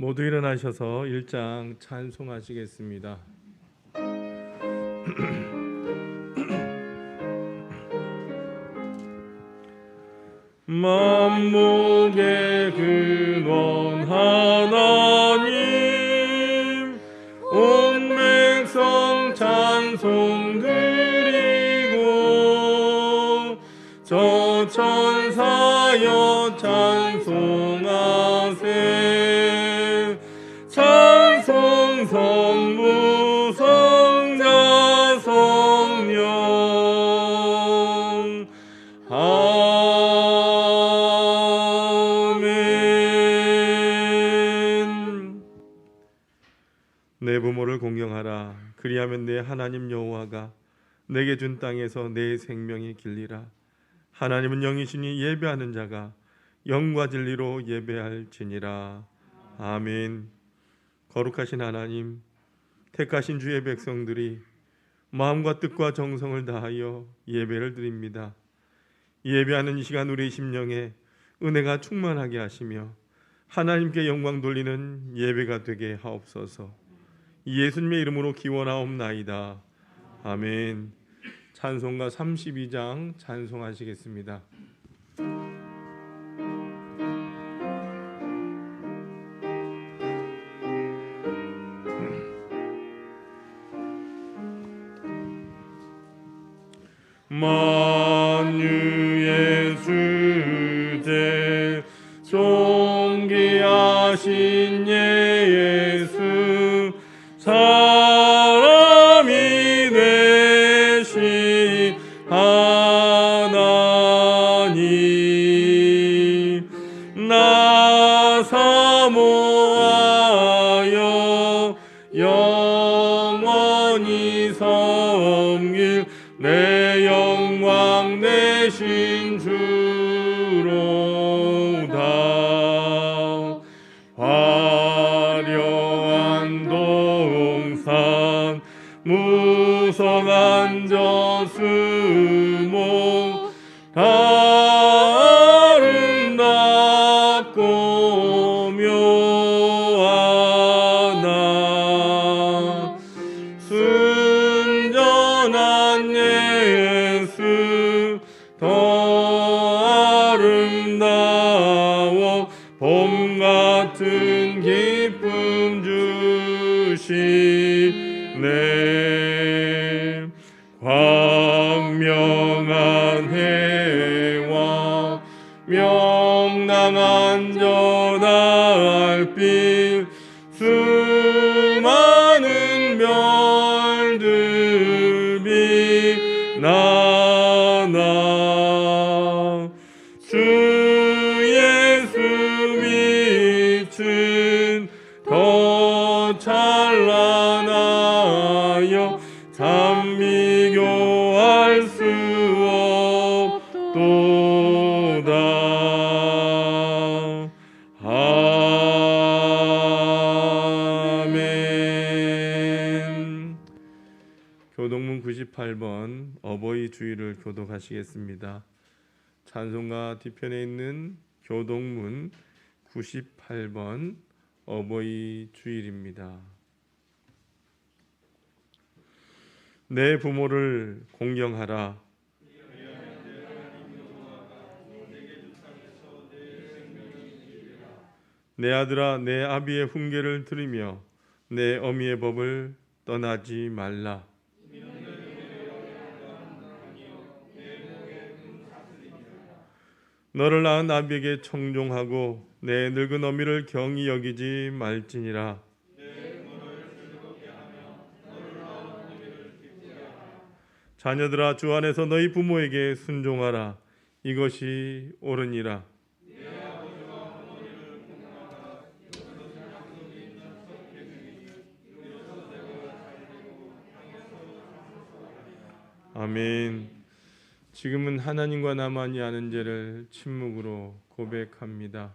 모두 일어나셔서 1장 찬송하시겠습니다. 만목의 근원 하나님, 온 백성 찬송 드리고 저 천사여 찬송하세. 찬송 성부 성자 성령 아멘. 내 부모를 공경하라. 그리하면 내 하나님 여호와가 내게 준 땅에서 내 생명이 길리라. 하나님은 영이시니 예배하는 자가 영과 진리로 예배할지니라. 아멘. 거룩하신 하나님, 택하신 주의 백성들이 마음과 뜻과 정성을 다하여 예배를 드립니다. 예배하는 이 시간 우리 심령에 은혜가 충만하게 하시며 하나님께 영광 돌리는 예배가 되게 하옵소서. 예수님의 이름으로 기원하옵나이다. 아멘. 찬송가 32장 찬송하시겠습니다. 만유의 주제 존귀하신 예수, 사람이 되신 하나님, 나 사모하여 영원히 섬길 내 영광 내신 주로다. 화려한 동산 무성한 저수목 아름답고 묘하나 순전한 예수 더 아름다워 봄 같은 기쁨 주시네. 광명한 해와 명랑한 저 달빛 수많은 별들 빛나나 주 예수 빛은 더 찬란하여 참 비교할 수 없도다. 아멘. 교동문 98번 어버이 주일을 교독하시겠습니다. 찬송가 뒤편에 있는 교동문 98번 어버이 주일입니다. 내 부모를 공경하라. 내 아들아, 내 아비의 훈계를 들으며 내 어미의 법을 떠나지 말라. 너를 낳은 아비에게 청종하고 내 늙은 어미를 경히 여기지 말지니라. 자녀들아, 주 안에서 너희 부모에게 순종하라. 이것이 옳으니라. 아멘. 지금은 하나님과 나만이 아는 죄를 침묵으로 고백합니다.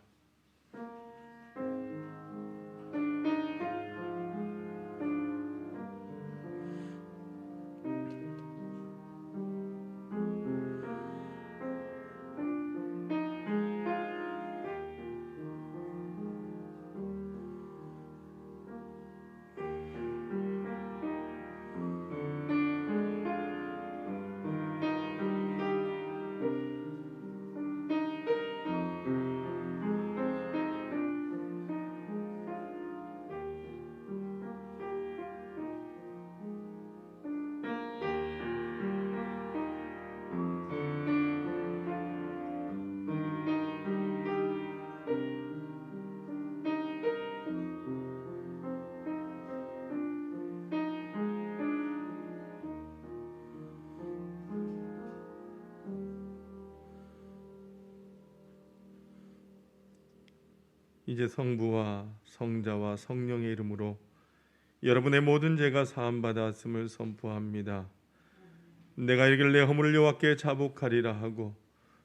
이제 성부와 성자와 성령의 이름으로 여러분의 모든 죄가 사함받았음을 선포합니다. 내가 이르기를 내 허물을 여호와께 자복하리라 하고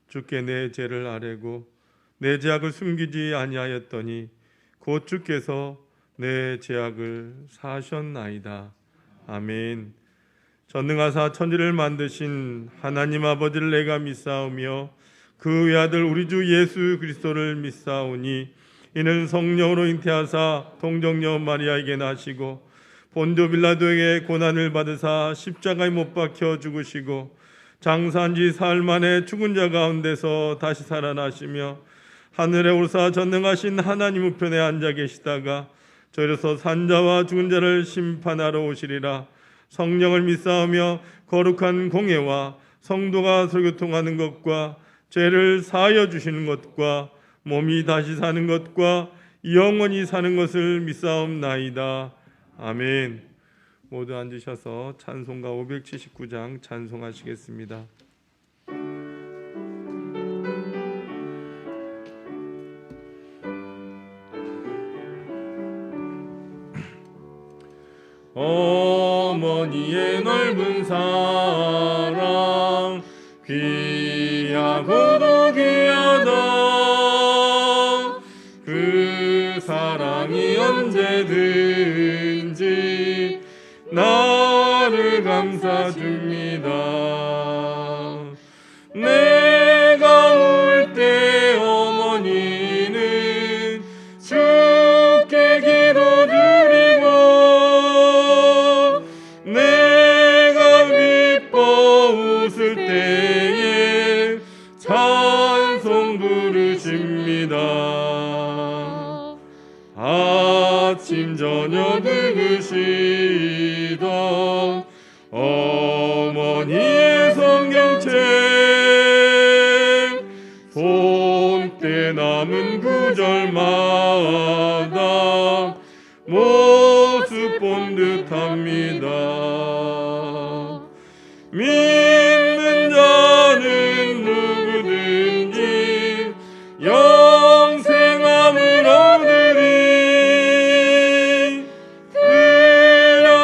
주께 내 죄를 아뢰고 내 죄악을 숨기지 아니하였더니 곧 주께서 내 죄악을 사하셨나이다. 아멘. 전능하사 천지를 만드신 하나님 아버지를 내가 믿사오며 그 외아들 우리 주 예수 그리스도를 믿사오니 이는 성령으로 잉태하사 동정녀 마리아에게 나시고 본도 빌라도에게 고난을 받으사 십자가에 못 박혀 죽으시고 장사한 지 사흘 만에 죽은 자 가운데서 다시 살아나시며 하늘에 오르사 전능하신 하나님 우편에 앉아 계시다가 저리서 산자와 죽은 자를 심판하러 오시리라. 성령을 믿사오며 거룩한 공예와 성도가 설교통하는 것과 죄를 사하여 주시는 것과 몸이 다시 사는 것과 영원히 사는 것을 믿사옵나이다. 아멘. 모두 앉으셔서 찬송가 579장 찬송하시겠습니다. 어머니의 넓은 사랑 귀하고도 귀하다. 그 사랑이 언제든지 나를 감싸줍니다. 내가 울 때 어머니는 주께 기도드리고 내가 기뻐 웃을 때에 찬송 부르십니다. 아침 저녁 읽으시던 어머니의 성경책 손때 남은 구절마다 모습 본 듯합니다. 믿는 자는 누구든지 영생함을 얻으리.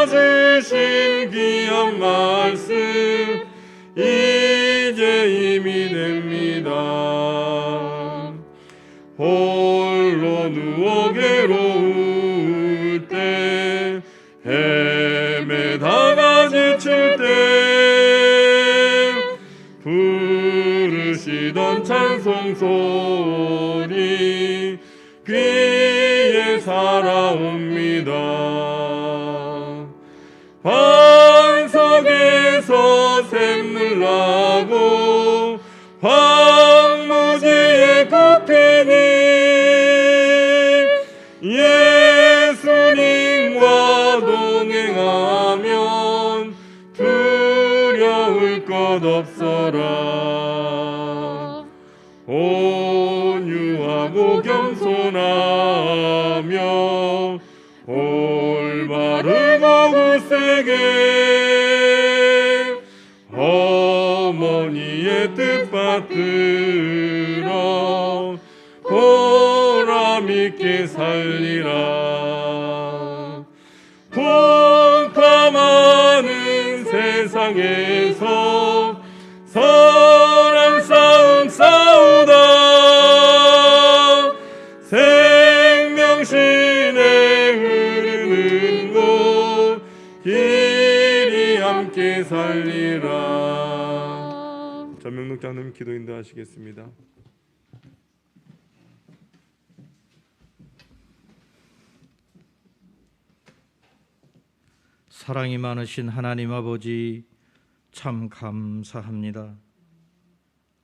들려주신 귀한 말씀 이제 힘이 됩니다. 홀로 누워 괴로울 때 헤매다가 지칠 때 부르시던 찬송 소리 귀에 살아옵니다. 반석에서 샘물 나고 황무지에 굽히니 예수님과 동행하면 두려울 것 없어라. 온유하고 겸손하며 올바르고 굳세게 어머니의 뜻 받들어 보람있게 살리라. 풍파많은 세상에서 선한 싸움 싸우다 생명신에 흐르는 곳 길이 함께 살리라. 전명록장님 기도 인도하시겠습니다. 사랑이 많으신 하나님 아버지 참 감사합니다.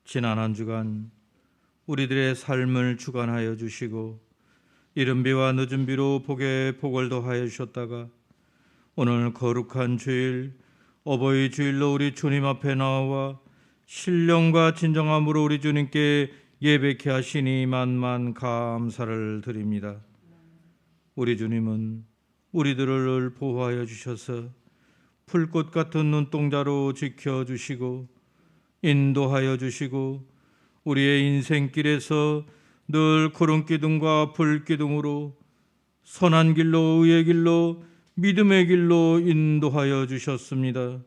지난 한 주간 우리들의 삶을 주관하여 주시고 이른 비와 늦은 비로 복에 복을 더하여 주셨다가 오늘 거룩한 주일 어버이 주일로 우리 주님 앞에 나와 신령과 진정함으로 우리 주님께 예배케 하시니 만만 감사를 드립니다. 우리 주님은 우리들을 보호하여 주셔서 풀꽃 같은 눈동자로 지켜주시고 인도하여 주시고 우리의 인생길에서 늘 구름 기둥과 불 기둥으로 선한 길로 의의 길로 믿음의 길로 인도하여 주셨습니다.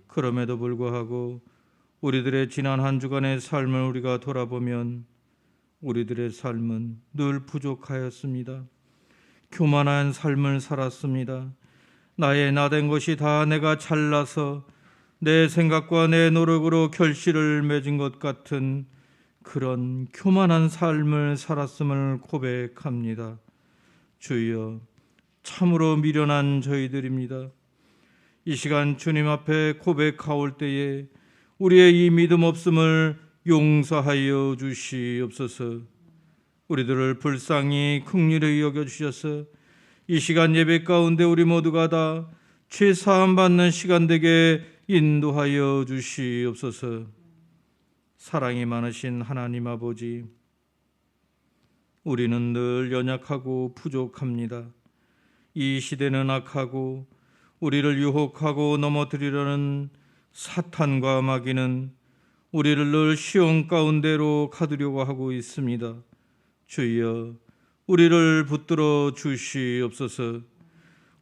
그럼에도 불구하고 우리들의 지난 한 주간의 삶을 우리가 돌아보면 우리들의 삶은 늘 부족하였습니다. 교만한 삶을 살았습니다. 나의 나된 것이 다 내가 잘나서 내 생각과 내 노력으로 결실을 맺은 것 같은 그런 교만한 삶을 살았음을 고백합니다. 주여, 참으로 미련한 저희들입니다. 이 시간 주님 앞에 고백하올 때에 우리의 이 믿음 없음을 용서하여 주시옵소서. 우리들을 불쌍히 긍휼히 여겨 주셔서 이 시간 예배 가운데 우리 모두가 다 죄 사함 받는 시간 되게 인도하여 주시옵소서. 사랑이 많으신 하나님 아버지, 우리는 늘 연약하고 부족합니다. 이 시대는 악하고 우리를 유혹하고 넘어뜨리려는 사탄과 마귀는 우리를 늘 시험 가운데로 가두려고 하고 있습니다. 주여, 우리를 붙들어 주시옵소서.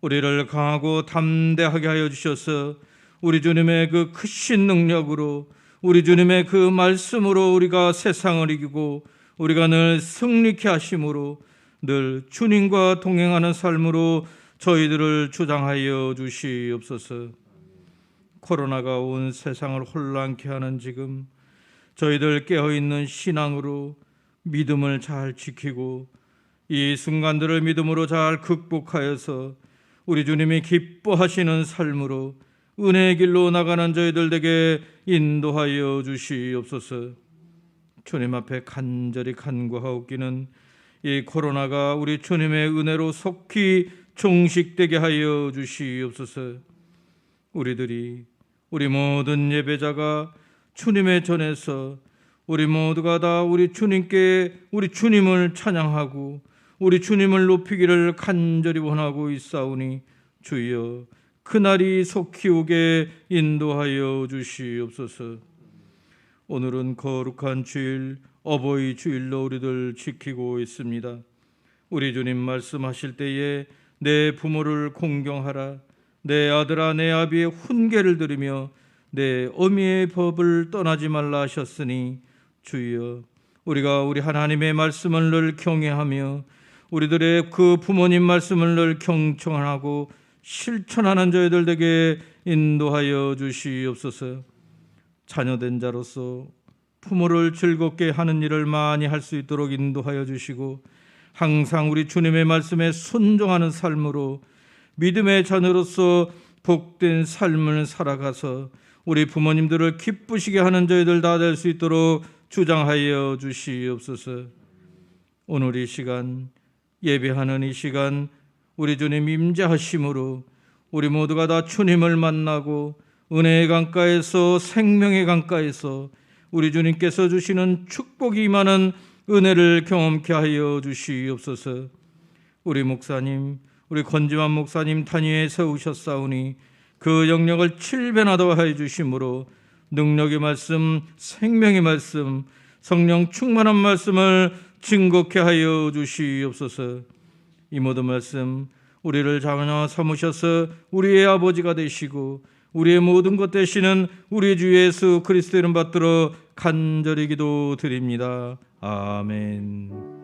우리를 강하고 담대하게 하여 주셔서 우리 주님의 그 크신 능력으로, 우리 주님의 그 말씀으로 우리가 세상을 이기고 우리가 늘 승리케 하심으로 늘 주님과 동행하는 삶으로 저희들을 주장하여 주시옵소서. 코로나가 온 세상을 혼란케 하는 지금 저희들 깨어있는 신앙으로 믿음을 잘 지키고 이 순간들을 믿음으로 잘 극복하여서 우리 주님이 기뻐하시는 삶으로 은혜의 길로 나가는 저희들 에게 인도하여 주시옵소서. 주님 앞에 간절히 간구하옵기는 이 코로나가 우리 주님의 은혜로 속히 종식되게 하여 주시옵소서. 우리 모든 예배자가 주님의 전에서 우리 모두가 다 우리 주님께 우리 주님을 찬양하고 우리 주님을 높이기를 간절히 원하고 있사오니 주여, 그날이 속히 오게 인도하여 주시옵소서. 오늘은 거룩한 주일, 어버이 주일로 우리들 지키고 있습니다. 우리 주님 말씀하실 때에 내 부모를 공경하라, 내 아들아 내 아비의 훈계를 들으며 내 어미의 법을 떠나지 말라 하셨으니 주여, 우리가 우리 하나님의 말씀을 늘 경외하며 우리들의 그 부모님 말씀을 늘 경청하고 실천하는 저희들 에게 인도하여 주시옵소서. 자녀된 자로서 부모를 즐겁게 하는 일을 많이 할 수 있도록 인도하여 주시고 항상 우리 주님의 말씀에 순종하는 삶으로 믿음의 자녀로서 복된 삶을 살아가서 우리 부모님들을 기쁘시게 하는 저희들 다 될 수 있도록 주장하여 주시옵소서. 오늘 이 시간, 예배하는 이 시간 우리 주님 임재하심으로 우리 모두가 다 주님을 만나고 은혜의 강가에서, 생명의 강가에서 우리 주님께서 주시는 축복이 임하는 은혜를 경험케 하여 주시옵소서. 우리 목사님, 우리 권지환 목사님 단위에 세우셨사오니 그 영역을 7배나 더하여 주심으로 능력의 말씀, 생명의 말씀, 성령 충만한 말씀을 증거케 하여 주시옵소서. 이 모든 말씀 우리를 자녀 삼으셔서 우리의 아버지가 되시고 우리의 모든 것 되시는 우리 주 예수 그리스도 이름 받들어 간절히 기도드립니다. 아멘.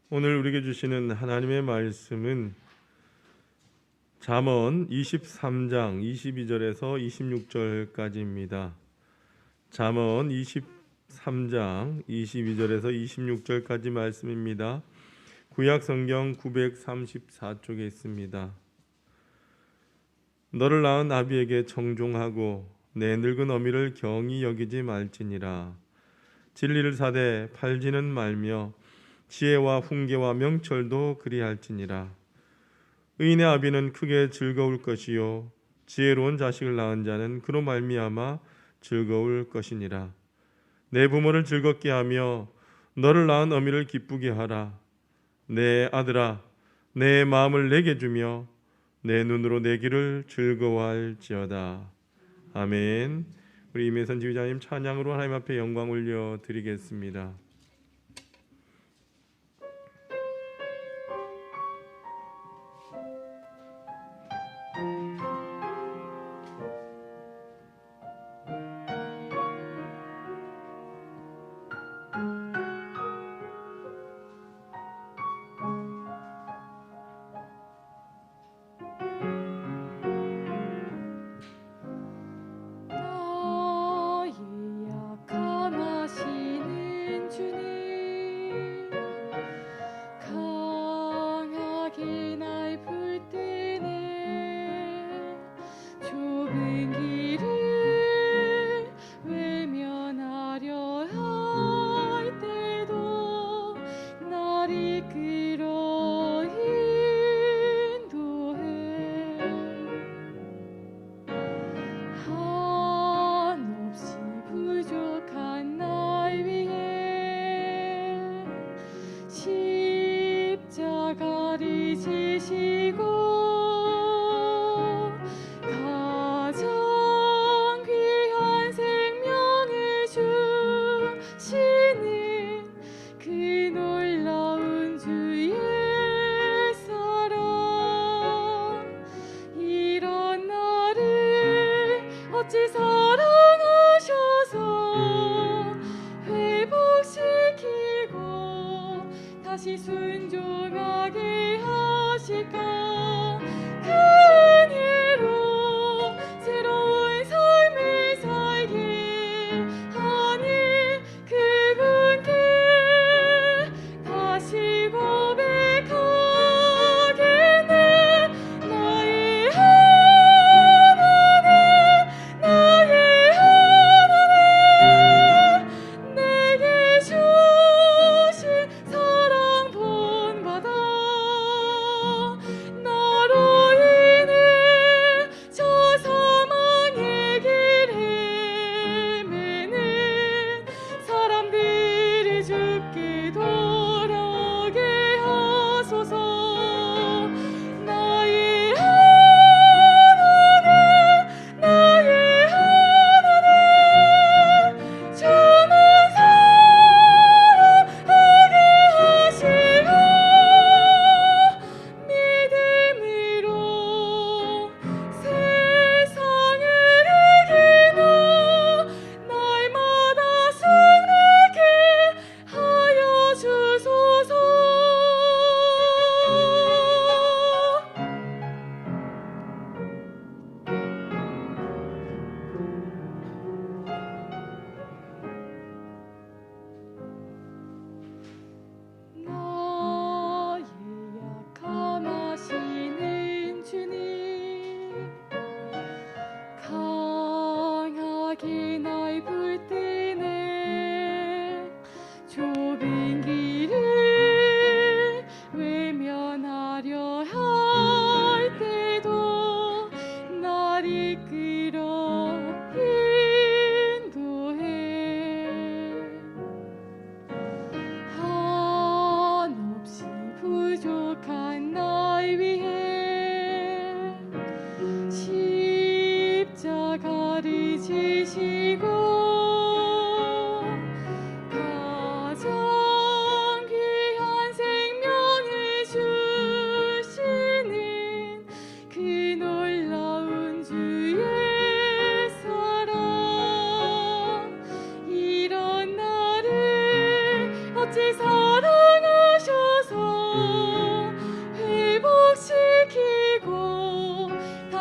오늘 우리에게 주시는 하나님의 말씀은 잠언 23장 22절에서 26절까지입니다. 잠언 23장 22절에서 26절까지 말씀입니다. 구약 성경 934쪽에 있습니다. 너를 낳은 아비에게 청종하고 내 늙은 어미를 경히 여기지 말지니라. 진리를 사되 팔지는 말며 지혜와 훈계와 명철도 그리할지니라. 의인의 아비는 크게 즐거울 것이요 지혜로운 자식을 낳은 자는 그로 말미암아 즐거울 것이니라. 내 부모를 즐겁게 하며 너를 낳은 어미를 기쁘게 하라. 내 아들아, 내 마음을 내게 주며 내 눈으로 내 길을 즐거워할지어다. 아멘. 우리 임혜선 지휘자님 찬양으로 하나님 앞에 영광 올려 드리겠습니다.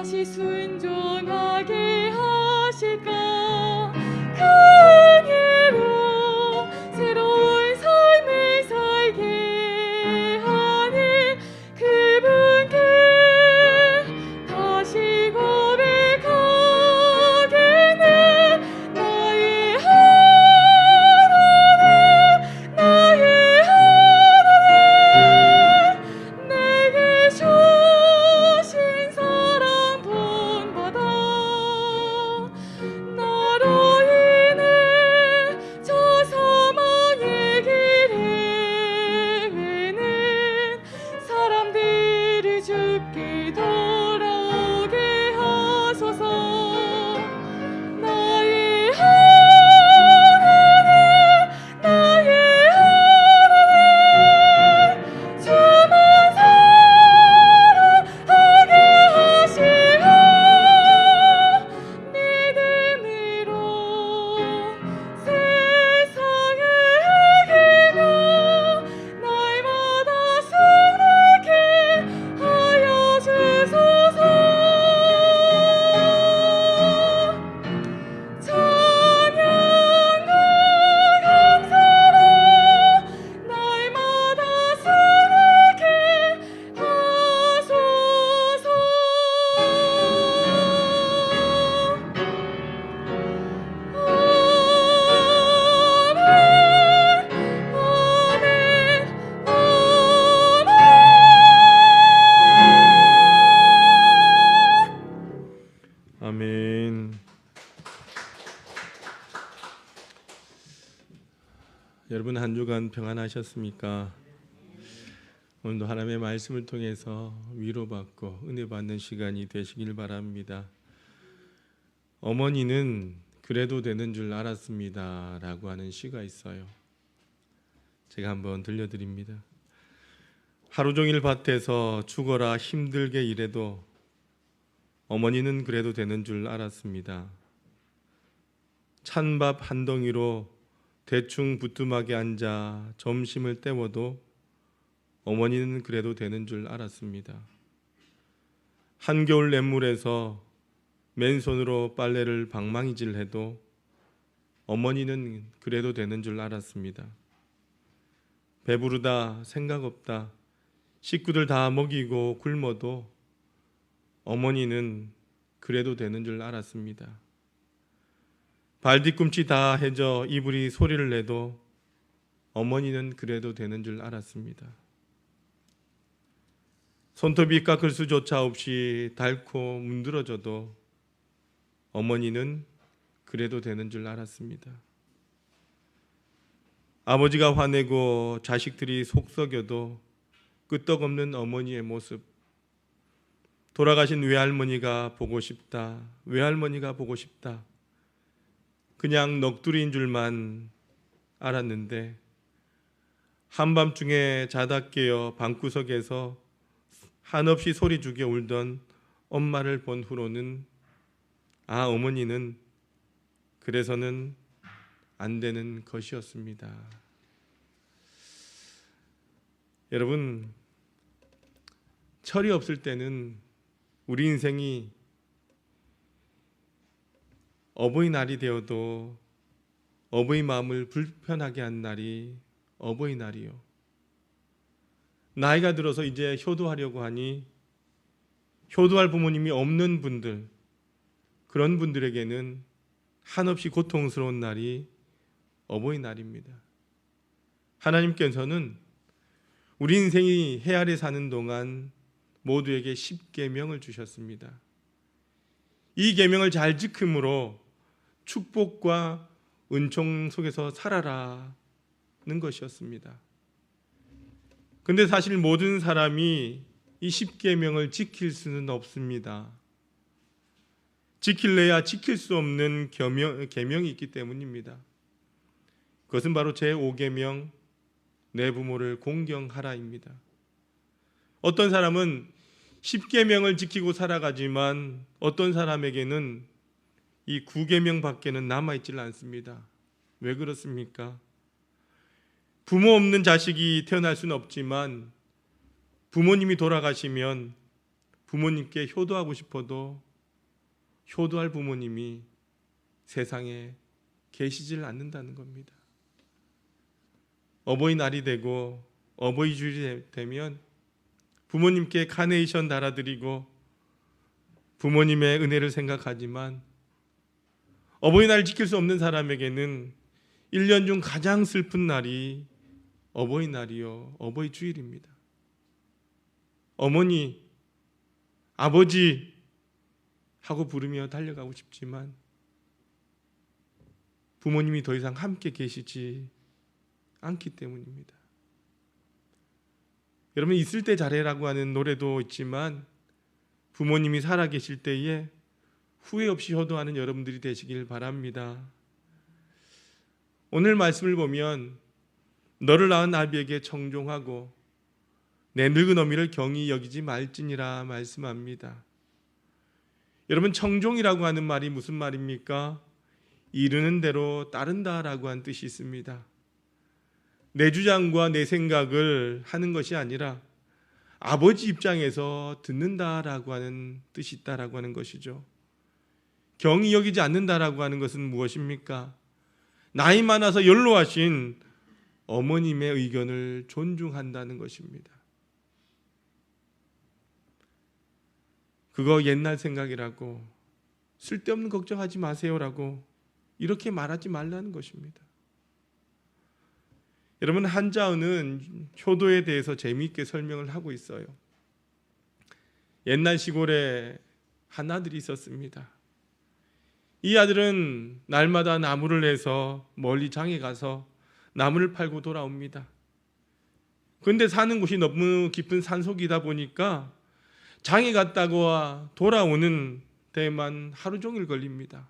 다시 순종하게 하실까. 여러분 한 주간 평안하셨습니까? 오늘도 하나님의 말씀을 통해서 위로받고 은혜받는 시간이 되시길 바랍니다. 어머니는 그래도 되는 줄 알았습니다 라고 하는 시가 있어요. 제가 한번 들려드립니다. 하루 종일 밭에서 죽어라 힘들게 일해도 어머니는 그래도 되는 줄 알았습니다. 찬밥 한 덩이로 대충 부뚜막에 앉아 점심을 때워도 어머니는 그래도 되는 줄 알았습니다. 한겨울 냇물에서 맨손으로 빨래를 방망이질해도 어머니는 그래도 되는 줄 알았습니다. 배부르다 생각 없다 식구들 다 먹이고 굶어도 어머니는 그래도 되는 줄 알았습니다. 발뒤꿈치 다 해져 이불이 소리를 내도 어머니는 그래도 되는 줄 알았습니다. 손톱이 깎을 수조차 없이 닳고 문드러져도 어머니는 그래도 되는 줄 알았습니다. 아버지가 화내고 자식들이 속썩여도 끄떡없는 어머니의 모습, 돌아가신 외할머니가 보고 싶다, 외할머니가 보고 싶다, 그냥 넋두리인 줄만 알았는데 한밤중에 자다 깨어 방구석에서 한없이 소리 죽여 울던 엄마를 본 후로는 어머니는 그래서는 안 되는 것이었습니다. 여러분, 철이 없을 때는 우리 인생이 어버이날이 되어도 어버이 마음을 불편하게 한 날이 어버이날이요. 나이가 들어서 이제 효도하려고 하니 효도할 부모님이 없는 분들, 그런 분들에게는 한없이 고통스러운 날이 어버이날입니다. 하나님께서는 우리 인생이 해 아래 사는 동안 모두에게 10계명을 주셨습니다. 이 계명을 잘 지킴으로 축복과 은총 속에서 살아라는 것이었습니다. 근데 사실 모든 사람이 이 10계명을 지킬 수는 없습니다. 지킬래야 지킬 수 없는 계명이 있기 때문입니다. 그것은 바로 제5계명 내 부모를 공경하라입니다. 어떤 사람은 10계명을 지키고 살아가지만 어떤 사람에게는 이 9계명밖에는 남아있질 않습니다. 왜 그렇습니까? 부모 없는 자식이 태어날 수는 없지만 부모님이 돌아가시면 부모님께 효도하고 싶어도 효도할 부모님이 세상에 계시질 않는다는 겁니다. 어버이날이 되고 어버이주일이 되면 부모님께 카네이션 달아드리고 부모님의 은혜를 생각하지만 어버이날을 지킬 수 없는 사람에게는 1년 중 가장 슬픈 날이 어버이날이요, 어버이주일입니다. 어머니, 아버지 하고 부르며 달려가고 싶지만 부모님이 더 이상 함께 계시지 않기 때문입니다. 여러분, 있을 때 잘해라고 하는 노래도 있지만 부모님이 살아계실 때에 후회 없이 효도하는 여러분들이 되시길 바랍니다. 오늘 말씀을 보면 너를 낳은 아비에게 청종하고 내 늙은 어미를 경히 여기지 말지니라 말씀합니다. 여러분, 청종이라고 하는 말이 무슨 말입니까? 이르는 대로 따른다라고 한 뜻이 있습니다. 내 주장과 내 생각을 하는 것이 아니라 아버지 입장에서 듣는다라고 하는 뜻이 있다라고 하는 것이죠. 경히 여기지 않는다라고 하는 것은 무엇입니까? 나이 많아서 연로하신 어머님의 의견을 존중한다는 것입니다. 그거 옛날 생각이라고, 쓸데없는 걱정하지 마세요라고 이렇게 말하지 말라는 것입니다. 여러분, 한자어는 효도에 대해서 재미있게 설명을 하고 있어요. 옛날 시골에 한 아들이 있었습니다. 이 아들은 날마다 나무를 해서 멀리 장에 가서 나무를 팔고 돌아옵니다. 그런데 사는 곳이 너무 깊은 산속이다 보니까 장에 갔다가 돌아오는 데만 하루 종일 걸립니다.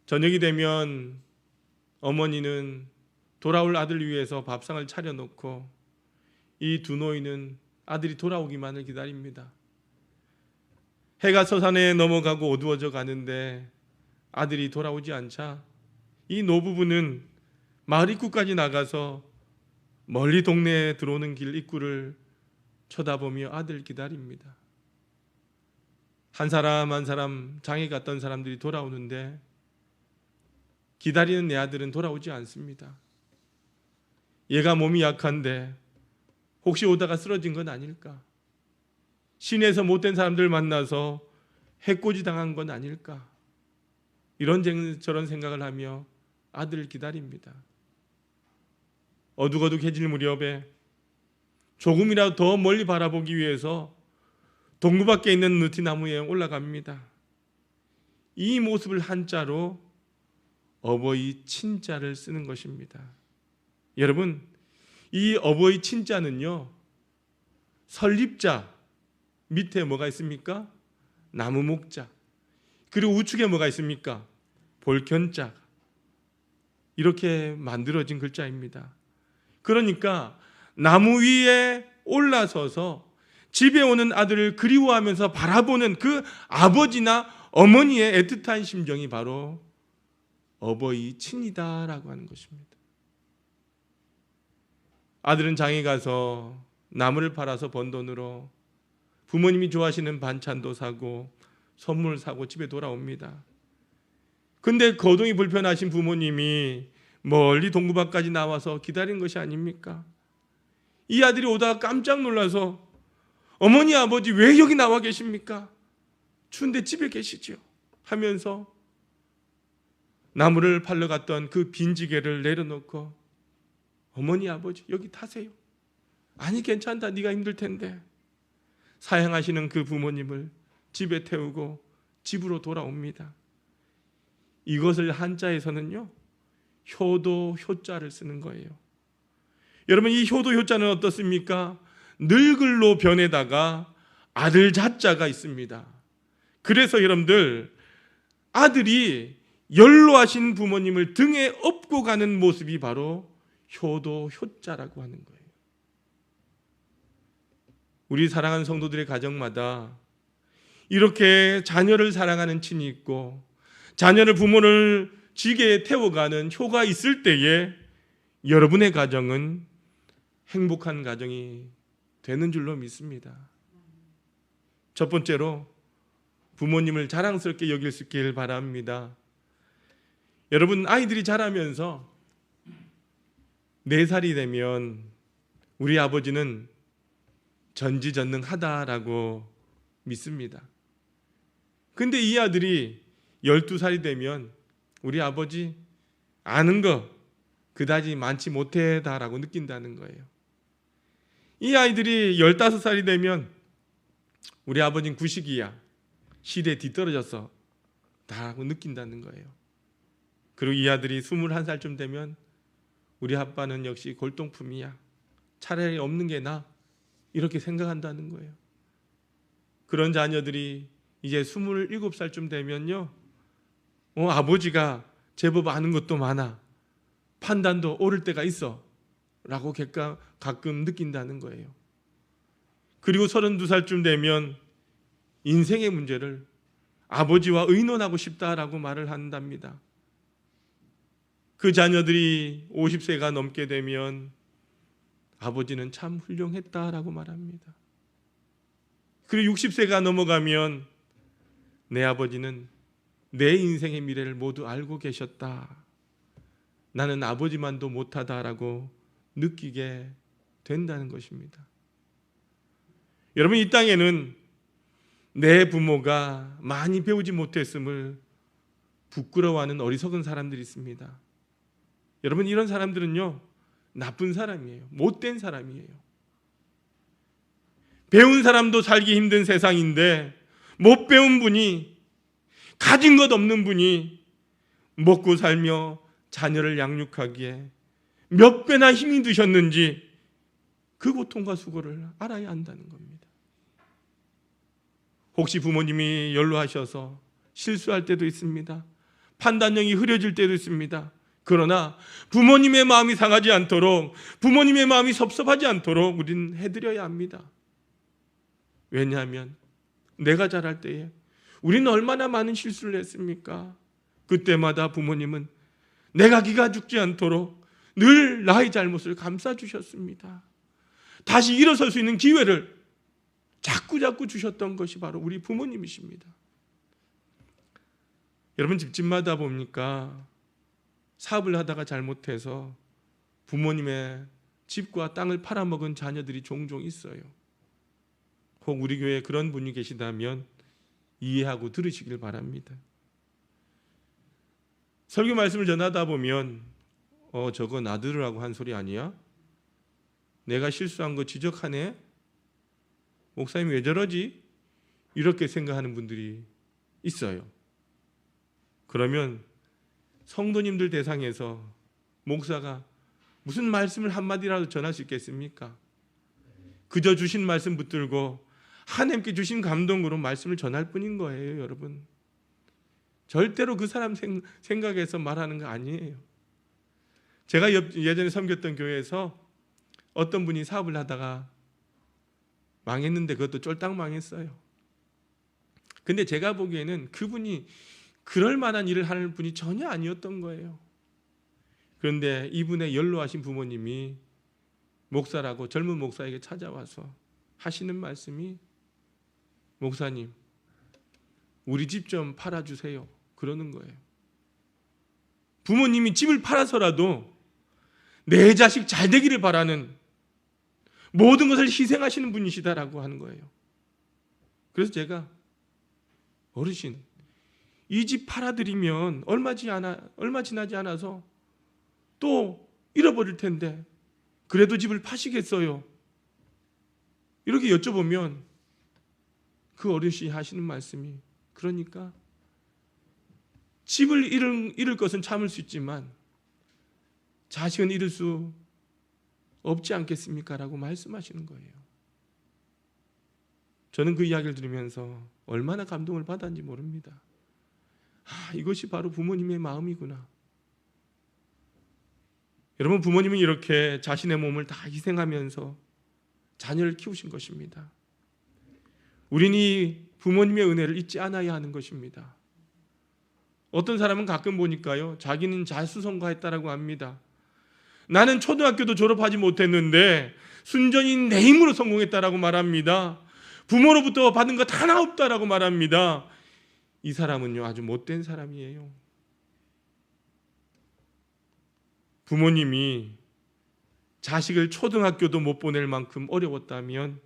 저녁이 되면 어머니는 돌아올 아들 위해서 밥상을 차려놓고 이 두 노인은 아들이 돌아오기만을 기다립니다. 해가 서산에 넘어가고 어두워져 가는데 아들이 돌아오지 않자 이 노부부는 마을 입구까지 나가서 멀리 동네에 들어오는 길 입구를 쳐다보며 아들 기다립니다. 한 사람 한 사람 장에 갔던 사람들이 돌아오는데 기다리는 내 아들은 돌아오지 않습니다. 얘가 몸이 약한데 혹시 오다가 쓰러진 건 아닐까? 시내에서 못된 사람들 만나서 해코지 당한 건 아닐까? 이런저런 생각을 하며 아들을 기다립니다. 어둑어둑해질 무렵에 조금이라도 더 멀리 바라보기 위해서 동구 밖에 있는 느티나무에 올라갑니다. 이 모습을 한자로 어버이 친자를 쓰는 것입니다. 여러분, 이 어버이 친자는요, 설립자 밑에 뭐가 있습니까? 나무 목자. 그리고 우측에 뭐가 있습니까? 볼견자. 이렇게 만들어진 글자입니다. 그러니까 나무 위에 올라서서 집에 오는 아들을 그리워하면서 바라보는 그 아버지나 어머니의 애틋한 심정이 바로 어버이 친이다라고 하는 것입니다. 아들은 장에 가서 나무를 팔아서 번 돈으로 부모님이 좋아하시는 반찬도 사고 선물 사고 집에 돌아옵니다. 근데 거동이 불편하신 부모님이 멀리 동구밖까지 나와서 기다린 것이 아닙니까? 이 아들이 오다가 깜짝 놀라서 어머니 아버지 왜 여기 나와 계십니까? 추운데 집에 계시죠? 하면서 나무를 팔러 갔던 그 빈지게를 내려놓고 어머니 아버지 여기 타세요. 아니 괜찮다, 네가 힘들 텐데. 사양하시는 그 부모님을 집에 태우고 집으로 돌아옵니다. 이것을 한자에서는요, 효도 효자를 쓰는 거예요. 여러분, 이 효도 효자는 어떻습니까? 늙을로 변에다가 아들 자자가 있습니다. 그래서 여러분들, 아들이 연로하신 부모님을 등에 업고 가는 모습이 바로 효도 효자라고 하는 거예요. 우리 사랑하는 성도들의 가정마다 이렇게 자녀를 사랑하는 친이 있고 자녀를 부모를 지게에 태워가는 효가 있을 때에 여러분의 가정은 행복한 가정이 되는 줄로 믿습니다. 첫 번째로 부모님을 자랑스럽게 여길 수 있기를 바랍니다. 여러분, 아이들이 자라면서 4살이 되면 우리 아버지는 전지전능하다라고 믿습니다. 근데 이 아들이 12살이 되면 우리 아버지 아는 거 그다지 많지 못하다라고 느낀다는 거예요. 이 아이들이 15살이 되면 우리 아버지는 구식이야, 시대에 뒤떨어졌어 다라고 느낀다는 거예요. 그리고 이 아들이 21살쯤 되면 우리 아빠는 역시 골동품이야, 차라리 없는 게 나아, 이렇게 생각한다는 거예요. 그런 자녀들이 이제 27살쯤 되면요, 아버지가 제법 아는 것도 많아, 판단도 옳을 때가 있어 라고 가끔 느낀다는 거예요. 그리고 32살쯤 되면 인생의 문제를 아버지와 의논하고 싶다라고 말을 한답니다. 그 자녀들이 50세가 넘게 되면 아버지는 참 훌륭했다라고 말합니다. 그리고 60세가 넘어가면 내 아버지는 내 인생의 미래를 모두 알고 계셨다, 나는 아버지만도 못하다라고 느끼게 된다는 것입니다. 여러분, 이 땅에는 내 부모가 많이 배우지 못했음을 부끄러워하는 어리석은 사람들이 있습니다. 여러분, 이런 사람들은요, 나쁜 사람이에요. 못된 사람이에요. 배운 사람도 살기 힘든 세상인데 못 배운 분이, 가진 것 없는 분이 먹고 살며 자녀를 양육하기에 몇 배나 힘이 드셨는지 그 고통과 수고를 알아야 한다는 겁니다. 혹시 부모님이 연로하셔서 실수할 때도 있습니다. 판단력이 흐려질 때도 있습니다. 그러나 부모님의 마음이 상하지 않도록, 부모님의 마음이 섭섭하지 않도록 우리는 해드려야 합니다. 왜냐하면 내가 자랄 때에 우리는 얼마나 많은 실수를 했습니까? 그때마다 부모님은 내가 기가 죽지 않도록 늘 나의 잘못을 감싸주셨습니다. 다시 일어설 수 있는 기회를 자꾸 주셨던 것이 바로 우리 부모님이십니다. 여러분, 집집마다 보니까 사업을 하다가 잘못해서 부모님의 집과 땅을 팔아먹은 자녀들이 종종 있어요. 혹 우리 교회에 그런 분이 계시다면 이해하고 들으시길 바랍니다. 설교 말씀을 전하다 보면 저거 나들으라고 한 소리 아니야? 내가 실수한 거 지적하네? 목사님 왜 저러지? 이렇게 생각하는 분들이 있어요. 그러면 성도님들 대상에서 목사가 무슨 말씀을 한마디라도 전할 수 있겠습니까? 그저 주신 말씀 붙들고 하나님께 주신 감동으로 말씀을 전할 뿐인 거예요, 여러분. 절대로 그 사람 생각에서 말하는 거 아니에요. 제가 예전에 섬겼던 교회에서 어떤 분이 사업을 하다가 망했는데 그것도 쫄딱 망했어요. 근데 제가 보기에는 그분이 그럴 만한 일을 하는 분이 전혀 아니었던 거예요. 그런데 이분의 연로하신 부모님이 목사라고 젊은 목사에게 찾아와서 하시는 말씀이, 목사님 우리 집 좀 팔아주세요, 그러는 거예요. 부모님이 집을 팔아서라도 내 자식 잘 되기를 바라는 모든 것을 희생하시는 분이시다라고 하는 거예요. 그래서 제가 어르신, 이 집 팔아드리면 얼마 지나지 않아서 또 잃어버릴 텐데 그래도 집을 파시겠어요? 이렇게 여쭤보면 그 어르신이 하시는 말씀이, 그러니까 집을 잃을 것은 참을 수 있지만 자식은 잃을 수 없지 않겠습니까? 라고 말씀하시는 거예요. 저는 그 이야기를 들으면서 얼마나 감동을 받았는지 모릅니다. 이것이 바로 부모님의 마음이구나. 여러분, 부모님은 이렇게 자신의 몸을 다 희생하면서 자녀를 키우신 것입니다. 우리는 이 부모님의 은혜를 잊지 않아야 하는 것입니다. 어떤 사람은 가끔 보니까요, 자기는 자수성가했다라고 합니다. 나는 초등학교도 졸업하지 못했는데 순전히 내 힘으로 성공했다라고 말합니다. 부모로부터 받은 것 하나 없다라고 말합니다. 이 사람은요, 아주 못된 사람이에요. 부모님이 자식을 초등학교도 못 보낼 만큼 어려웠다면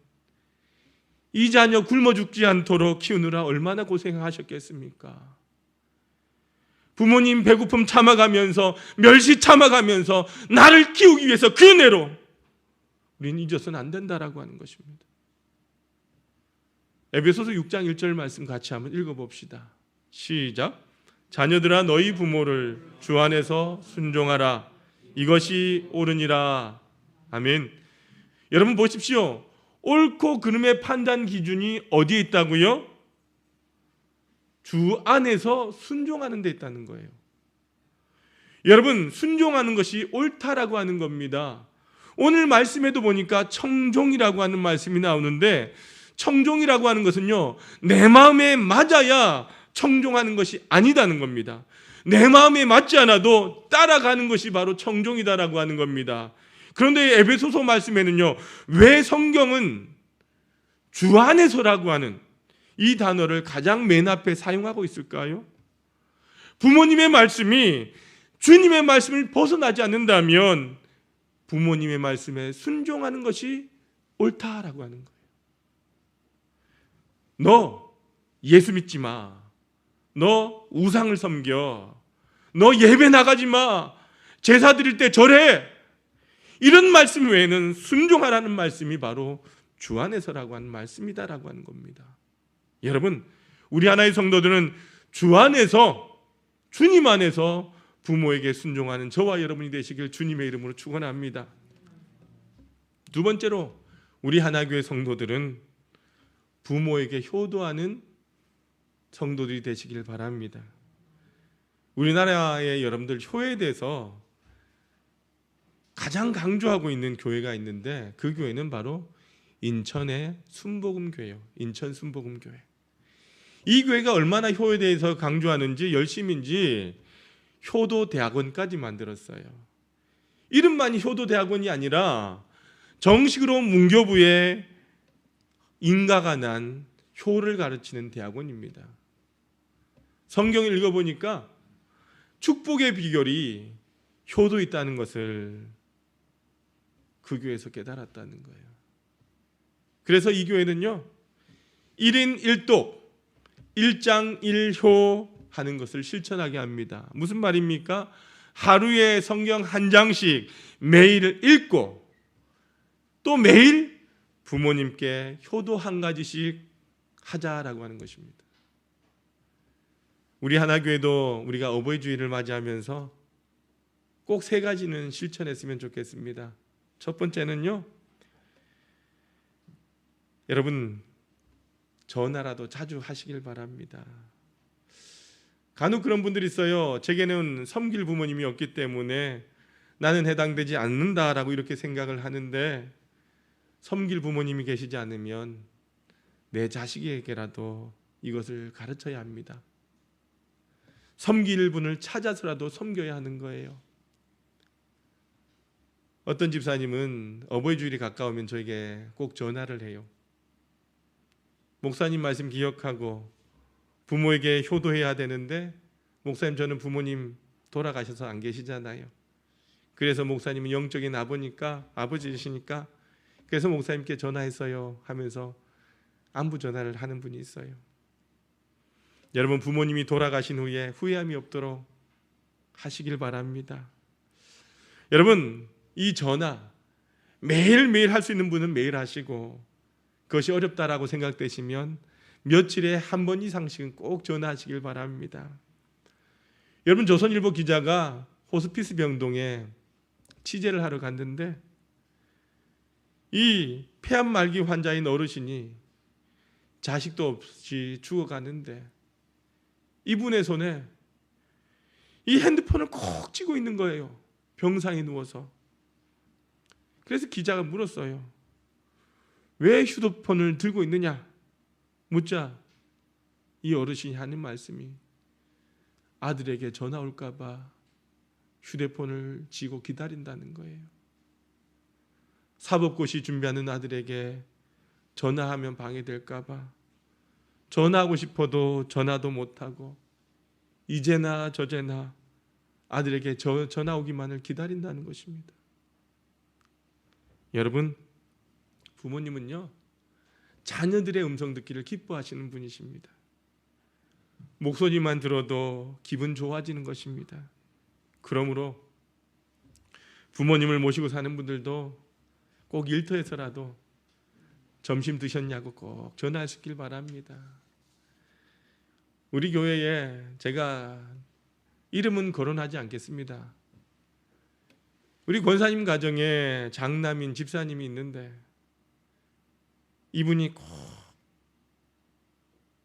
이 자녀 굶어 죽지 않도록 키우느라 얼마나 고생하셨겠습니까? 부모님 배고픔 참아가면서, 멸시 참아가면서 나를 키우기 위해서 그 은혜로 우리는 잊어서는 안 된다라고 하는 것입니다. 에베소서 6장 1절 말씀 같이 한번 읽어봅시다. 시작. 자녀들아 너희 부모를 주 안에서 순종하라. 이것이 옳으니라. 아멘. 여러분 보십시오. 옳고 그름의 판단 기준이 어디에 있다고요? 주 안에서 순종하는 데 있다는 거예요. 여러분, 순종하는 것이 옳다라고 하는 겁니다. 오늘 말씀에도 보니까 청종이라고 하는 말씀이 나오는데, 청종이라고 하는 것은요, 내 마음에 맞아야 청종하는 것이 아니다는 겁니다. 내 마음에 맞지 않아도 따라가는 것이 바로 청종이다라고 하는 겁니다. 그런데 에베소서 말씀에는요, 왜 성경은 주 안에서라고 하는 이 단어를 가장 맨 앞에 사용하고 있을까요? 부모님의 말씀이 주님의 말씀을 벗어나지 않는다면 부모님의 말씀에 순종하는 것이 옳다라고 하는 거예요. 너 예수 믿지 마. 너 우상을 섬겨. 너 예배 나가지 마. 제사 드릴 때 절해. 이런 말씀 외에는 순종하라는 말씀이 바로 주 안에서라고 하는 말씀이다라고 하는 겁니다. 여러분, 우리 하나의 성도들은 주 안에서, 주님 안에서 부모에게 순종하는 저와 여러분이 되시길 주님의 이름으로 축원합니다. 두 번째로 우리 하나교회 성도들은 부모에게 효도하는 성도들이 되시길 바랍니다. 우리나라의 여러분들 효에 대해서 가장 강조하고 있는 교회가 있는데 그 교회는 바로 인천의 순복음교회예요. 인천 순복음교회. 이 교회가 얼마나 효에 대해서 강조하는지 열심인지 효도대학원까지 만들었어요. 이름만이 효도대학원이 아니라 정식으로 문교부에 인가가 난 효를 가르치는 대학원입니다. 성경을 읽어보니까 축복의 비결이 효도 있다는 것을 그 교회에서 깨달았다는 거예요. 그래서 이 교회는요 1인 1독 1장 1효 하는 것을 실천하게 합니다. 무슨 말입니까? 하루에 성경 한 장씩 매일 읽고 또 매일 부모님께 효도 한 가지씩 하자라고 하는 것입니다. 우리 하나교회도 우리가 어버이 주일을 맞이하면서 꼭 3가지는 실천했으면 좋겠습니다. 첫 번째는요, 여러분 전화라도 자주 하시길 바랍니다. 간혹 그런 분들이 있어요. 제게는 섬길 부모님이 없기 때문에 나는 해당되지 않는다라고 이렇게 생각을 하는데, 섬길 부모님이 계시지 않으면 내 자식에게라도 이것을 가르쳐야 합니다. 섬길 분을 찾아서라도 섬겨야 하는 거예요. 어떤 집사님은 어버이 주일이 가까우면 저에게 꼭 전화를 해요. 목사님 말씀 기억하고 부모에게 효도해야 되는데, 목사님 저는 부모님 돌아가셔서 안 계시잖아요. 그래서 목사님은 영적인 아버지이시니까 그래서 목사님께 전화했어요 하면서 안부 전화를 하는 분이 있어요. 여러분 부모님이 돌아가신 후에 후회함이 없도록 하시길 바랍니다. 여러분 이 전화 매일매일 할 수 있는 분은 매일 하시고, 그것이 어렵다라고 생각되시면 며칠에 한 번 이상씩은 꼭 전화하시길 바랍니다. 여러분 조선일보 기자가 호스피스 병동에 취재를 하러 갔는데 이 폐암 말기 환자인 어르신이 자식도 없이 죽어가는데 이분의 손에 이 핸드폰을 콕 쥐고 있는 거예요. 병상에 누워서. 그래서 기자가 물었어요. 왜 휴대폰을 들고 있느냐 묻자 이 어르신이 하는 말씀이 아들에게 전화 올까 봐 휴대폰을 쥐고 기다린다는 거예요. 사법고시 준비하는 아들에게 전화하면 방해될까 봐 전화하고 싶어도 전화도 못하고 이제나 저제나 아들에게 전화 오기만을 기다린다는 것입니다. 여러분 부모님은요 자녀들의 음성 듣기를 기뻐하시는 분이십니다. 목소리만 들어도 기분 좋아지는 것입니다. 그러므로 부모님을 모시고 사는 분들도 꼭 일터에서라도 점심 드셨냐고 꼭 전화하시길 바랍니다. 우리 교회에 제가 이름은 거론하지 않겠습니다. 우리 권사님 가정에 장남인 집사님이 있는데 이분이 꼭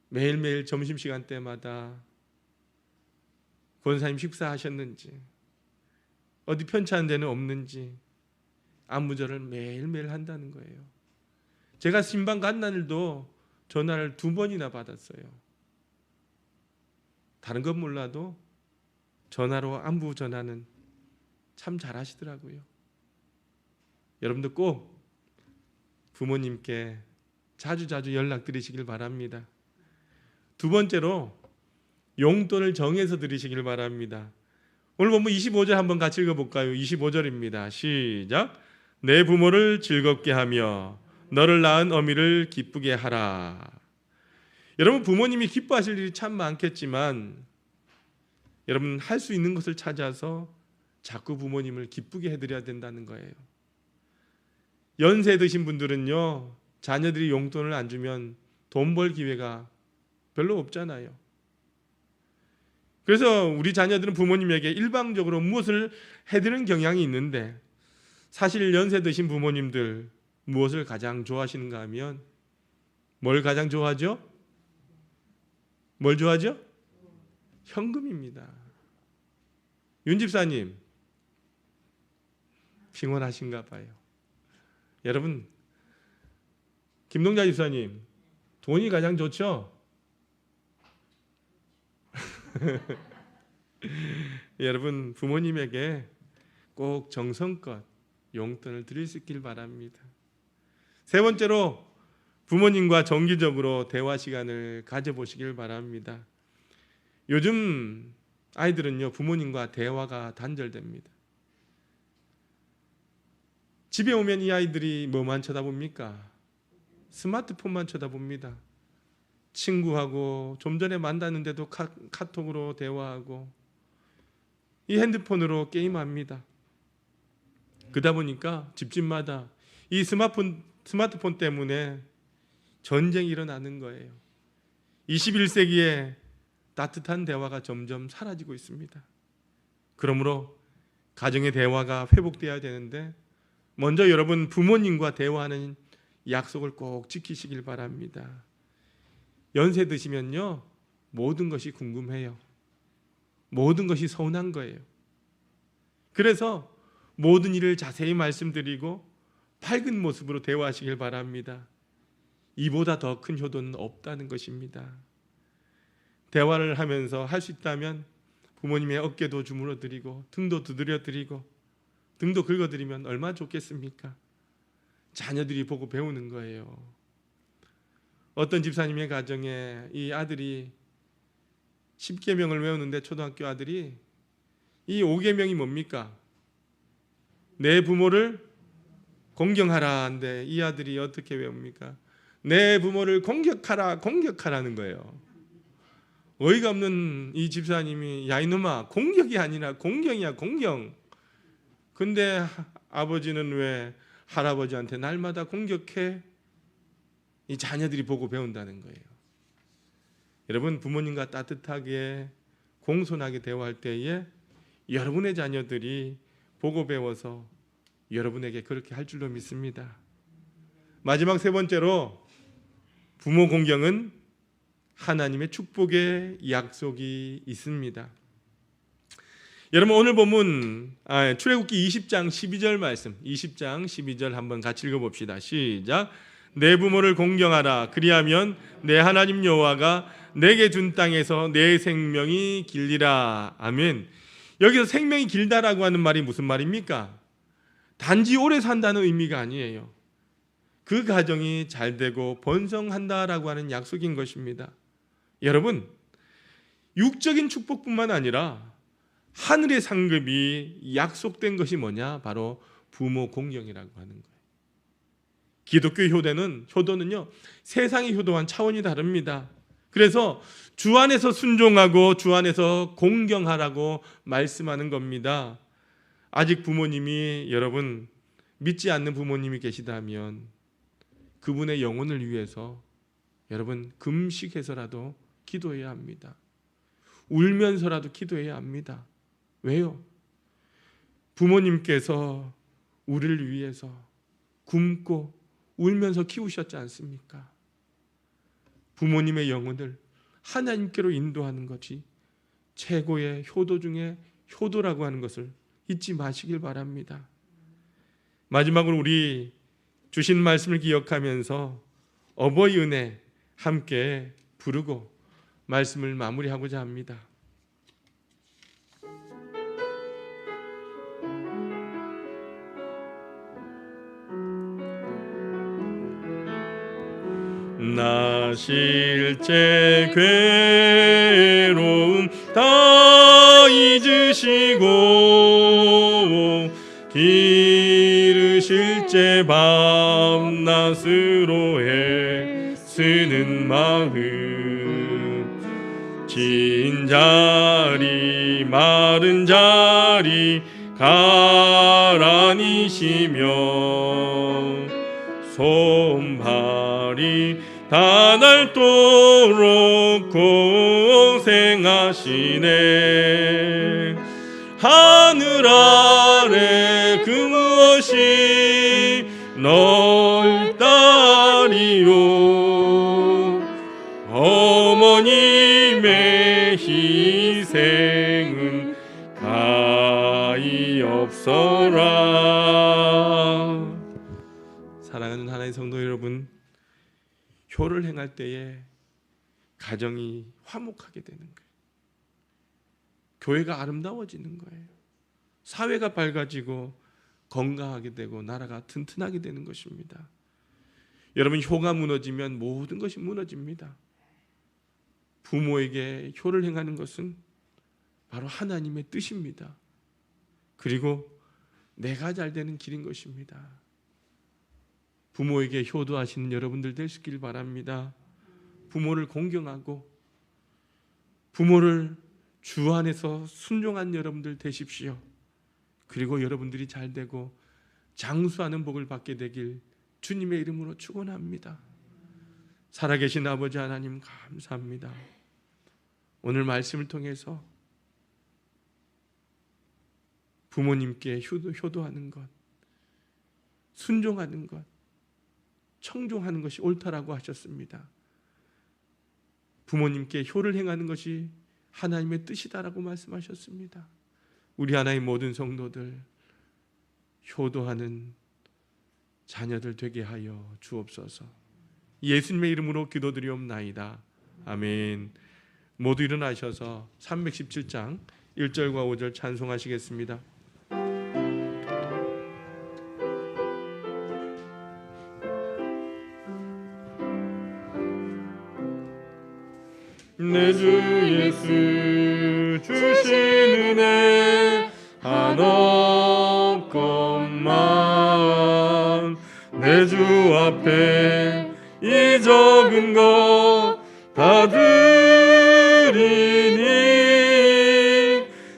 매일매일 점심시간 때마다 권사님 식사하셨는지 어디 편찮은 데는 없는지 안부절을 매일매일 한다는 거예요. 제가 신방 간 날도 전화를 2번이나 받았어요. 다른 건 몰라도 전화로 안부 전화는 참 잘하시더라고요. 여러분도 꼭 부모님께 자주 연락드리시길 바랍니다. 두 번째로 용돈을 정해서 드리시길 바랍니다. 오늘 본문 25절 한번 같이 읽어볼까요? 25절입니다. 시작. 내 부모를 즐겁게 하며 너를 낳은 어미를 기쁘게 하라. 여러분 부모님이 기뻐하실 일이 참 많겠지만 여러분 할 수 있는 것을 찾아서 자꾸 부모님을 기쁘게 해드려야 된다는 거예요. 연세 드신 분들은요 자녀들이 용돈을 안 주면 돈 벌 기회가 별로 없잖아요. 그래서 우리 자녀들은 부모님에게 일방적으로 무엇을 해드리는 경향이 있는데, 사실 연세 드신 부모님들 무엇을 가장 좋아하시는가 하면 뭘 가장 좋아하죠? 뭘 좋아하죠? 현금입니다. 윤 집사님 피곤하신가 봐요. 여러분, 김동자 집사님 돈이 가장 좋죠? 여러분, 부모님에게 꼭 정성껏 용돈을 드릴 수 있길 바랍니다. 세 번째로, 부모님과 정기적으로 대화 시간을 가져보시길 바랍니다. 요즘 아이들은요, 부모님과 대화가 단절됩니다. 집에 오면 이 아이들이 뭐만 쳐다봅니까? 스마트폰만 쳐다봅니다. 친구하고 좀 전에 만났는데도 카톡으로 대화하고 이 핸드폰으로 게임합니다. 그러다 보니까 집집마다 이 스마트폰 때문에 전쟁이 일어나는 거예요. 21세기에 따뜻한 대화가 점점 사라지고 있습니다. 그러므로 가정의 대화가 회복되어야 되는데, 먼저 여러분 부모님과 대화하는 약속을 꼭 지키시길 바랍니다. 연세 드시면요, 모든 것이 궁금해요. 모든 것이 서운한 거예요. 그래서 모든 일을 자세히 말씀드리고 밝은 모습으로 대화하시길 바랍니다. 이보다 더 큰 효도는 없다는 것입니다. 대화를 하면서 할 수 있다면 부모님의 어깨도 주물러 드리고 등도 두드려 드리고 등도 긁어 드리면 얼마나 좋겠습니까? 자녀들이 보고 배우는 거예요. 어떤 집사님의 가정에 이 아들이 10계명을 외우는데, 초등학교 아들이 이 5계명이 뭡니까? 내 부모를 공경하라 한데 이 아들이 어떻게 외웁니까? 내 부모를 공격하라는 거예요. 어이가 없는 이 집사님이, 야 이놈아, 공격이 아니라 공경이야, 공경. 근데 아버지는 왜 할아버지한테 날마다 공격해? 이 자녀들이 보고 배운다는 거예요. 여러분, 부모님과 따뜻하게 공손하게 대화할 때에 여러분의 자녀들이 보고 배워서 여러분에게 그렇게 할 줄로 믿습니다. 마지막 세 번째로, 부모 공경은 하나님의 축복의 약속이 있습니다. 여러분, 오늘 본문 출애굽기 20장 12절 말씀, 20장 12절 한번 같이 읽어봅시다. 시작. 내 부모를 공경하라. 그리하면 내 하나님 여호와가 내게 준 땅에서 내 생명이 길리라. 아멘. 여기서 생명이 길다라고 하는 말이 무슨 말입니까? 단지 오래 산다는 의미가 아니에요. 그 가정이 잘 되고 번성한다라고 하는 약속인 것입니다. 여러분, 육적인 축복뿐만 아니라 하늘의 상급이 약속된 것이 뭐냐? 바로 부모 공경이라고 하는 거예요. 기독교 효도는요, 세상의 효도와는 차원이 다릅니다. 그래서 주 안에서 순종하고 주 안에서 공경하라고 말씀하는 겁니다. 아직 부모님이, 여러분 믿지 않는 부모님이 계시다면 그분의 영혼을 위해서 여러분 금식해서라도 기도해야 합니다. 울면서라도 기도해야 합니다. 왜요? 부모님께서 우리를 위해서 굶고 울면서 키우셨지 않습니까? 부모님의 영혼을 하나님께로 인도하는 것이 최고의 효도 중에 효도라고 하는 것을 잊지 마시길 바랍니다. 마지막으로 우리 주신 말씀을 기억하면서 어버이 은혜 함께 부르고 말씀을 마무리하고자 합니다. 나 실제 괴로움 다 잊으시고 기르실 제 밤낮으로 애쓰는 마음 진 자리 마른 자리 가라니시며 손발이 다날도록 고생하시네. 하늘 아래 그 무엇이 넓다리요. 어머님의 희생은 가히 없어라. 사랑하는 하나님의 성도 여러분, 효를 행할 때에 가정이 화목하게 되는 거예요. 교회가 아름다워지는 거예요. 사회가 밝아지고 건강하게 되고 나라가 튼튼하게 되는 것입니다. 여러분, 효가 무너지면 모든 것이 무너집니다. 부모에게 효를 행하는 것은 바로 하나님의 뜻입니다. 그리고 내가 잘 되는 길인 것입니다. 부모에게 효도하시는 여러분들 되시길 바랍니다. 부모를 공경하고 부모를 주 안에서 순종한 여러분들 되십시오. 그리고 여러분들이 잘 되고 장수하는 복을 받게 되길 주님의 이름으로 축원합니다. 살아계신 아버지 하나님 감사합니다. 오늘 말씀을 통해서 부모님께 효도하는 것, 순종하는 것, 청종하는 것이 옳다라고 하셨습니다. 부모님께 효를 행하는 것이 하나님의 뜻이다라고 말씀하셨습니다. 우리 하나님 모든 성도들 효도하는 자녀들 되게 하여 주옵소서. 예수님의 이름으로 기도드리옵나이다. 아멘. 모두 일어나셔서 317장 1절과 5절 찬송하시겠습니다. 내 주 예수 주신 은혜 한없건만 내 주 앞에 이 적은 것 다 드리니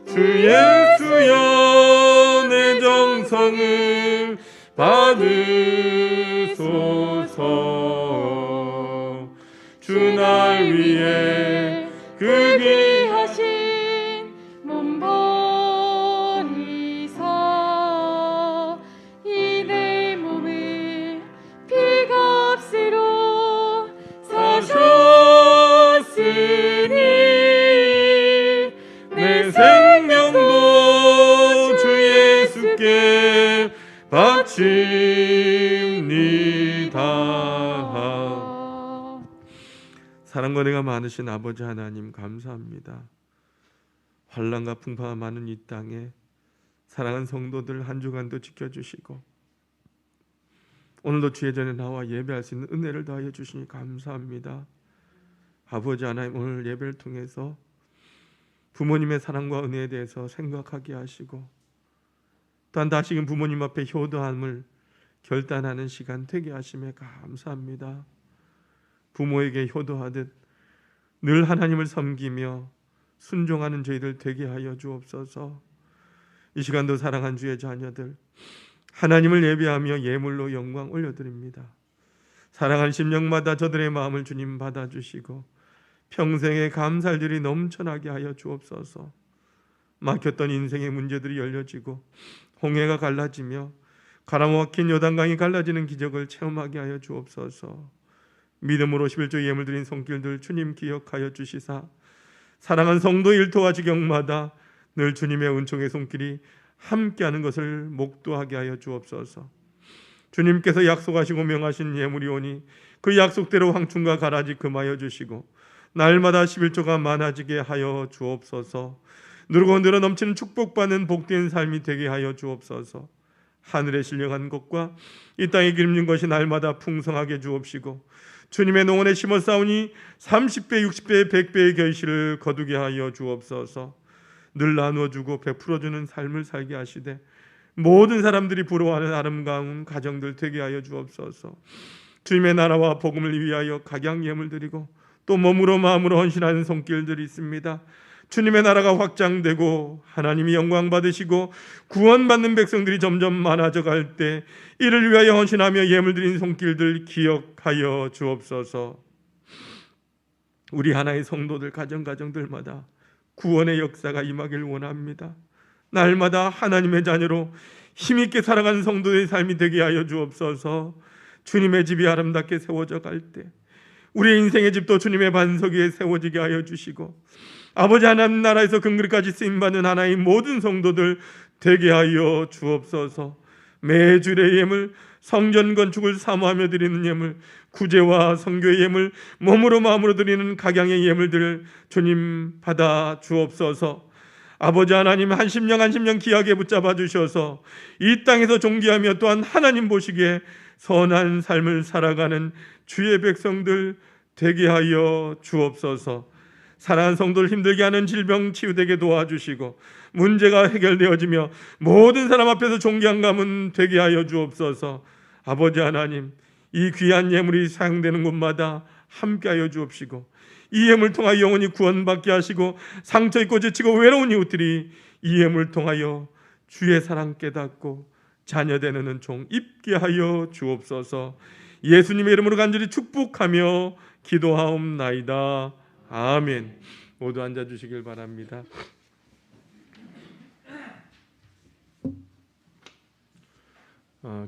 주 예수여 내 정성을 받으소서. 주 날 위해 그 귀하신 몸 버리사 이 내 몸을 피값으로 사셨으니 내 생명도 주 예수께 바칩니다. 사랑과 은혜가 많으신 아버지 하나님 감사합니다. 환난과 풍파가 많은 이 땅에 사랑하는 성도들 한 주간도 지켜주시고 오늘도 주의 전에 나와 예배할 수 있는 은혜를 더하여 주시니 감사합니다. 아버지 하나님, 오늘 예배를 통해서 부모님의 사랑과 은혜에 대해서 생각하게 하시고 또한 다시금 부모님 앞에 효도함을 결단하는 시간 되게 하심에 감사합니다. 부모에게 효도하듯 늘 하나님을 섬기며 순종하는 저희들 되게 하여 주옵소서. 이 시간도 사랑한 주의 자녀들 하나님을 예배하며 예물로 영광 올려드립니다. 사랑하는 심령마다 저들의 마음을 주님 받아주시고 평생의 감사들이 넘쳐나게 하여 주옵소서. 막혔던 인생의 문제들이 열려지고 홍해가 갈라지며 가라 막힌 요단강이 갈라지는 기적을 체험하게 하여 주옵소서. 믿음으로 11조 예물 드린 손길들 주님 기억하여 주시사 사랑한 성도 일터와 지경마다 늘 주님의 은총의 손길이 함께하는 것을 목도하게 하여 주옵소서. 주님께서 약속하시고 명하신 예물이 오니 그 약속대로 황충과 가라지 금하여 주시고 날마다 11조가 많아지게 하여 주옵소서. 누르고 늘어 넘치는 축복받는 복된 삶이 되게 하여 주옵소서. 하늘에 신령한 것과 이 땅에 기름진 것이 날마다 풍성하게 주옵시고 주님의 농원에 심어 싸우니 30배, 60배, 100배의 결실을 거두게 하여 주옵소서. 늘 나누어주고 베풀어주는 삶을 살게 하시되 모든 사람들이 부러워하는 아름다운 가정들 되게 하여 주옵소서. 주님의 나라와 복음을 위하여 각양 예물 드리고 또 몸으로 마음으로 헌신하는 손길들이 있습니다. 주님의 나라가 확장되고 하나님이 영광 받으시고 구원받는 백성들이 점점 많아져 갈 때 이를 위하여 헌신하며 예물 드린 손길들 기억하여 주옵소서. 우리 하나의 성도들 가정들마다 구원의 역사가 임하길 원합니다. 날마다 하나님의 자녀로 힘있게 살아가는 성도의 삶이 되게 하여 주옵소서. 주님의 집이 아름답게 세워져 갈 때 우리의 인생의 집도 주님의 반석 위에 세워지게 하여 주시고 아버지 하나님 나라에서 근거리까지 쓰임받는 하나의 모든 성도들 되게 하여 주옵소서. 매주의 예물, 성전 건축을 사모하며 드리는 예물, 구제와 선교의 예물, 몸으로 마음으로 드리는 각양의 예물들 주님 받아 주옵소서. 아버지 하나님 한 심령 귀하게 붙잡아 주셔서 이 땅에서 존귀하며 또한 하나님 보시기에 선한 삶을 살아가는 주의 백성들 되게 하여 주옵소서. 사랑하는 성도를 힘들게 하는 질병 치유되게 도와주시고 문제가 해결되어지며 모든 사람 앞에서 존귀한 가문 되게 하여 주옵소서. 아버지 하나님, 이 귀한 예물이 사용되는 곳마다 함께하여 주옵시고 이 예물을 통하여 영원히 구원받게 하시고 상처 입고 지치고 외로운 이웃들이 이 예물을 통하여 주의 사랑 깨닫고 자녀되는 은총 입게 하여 주옵소서. 예수님의 이름으로 간절히 축복하며 기도하옵나이다. 아멘. 모두 앉아주시길 바랍니다.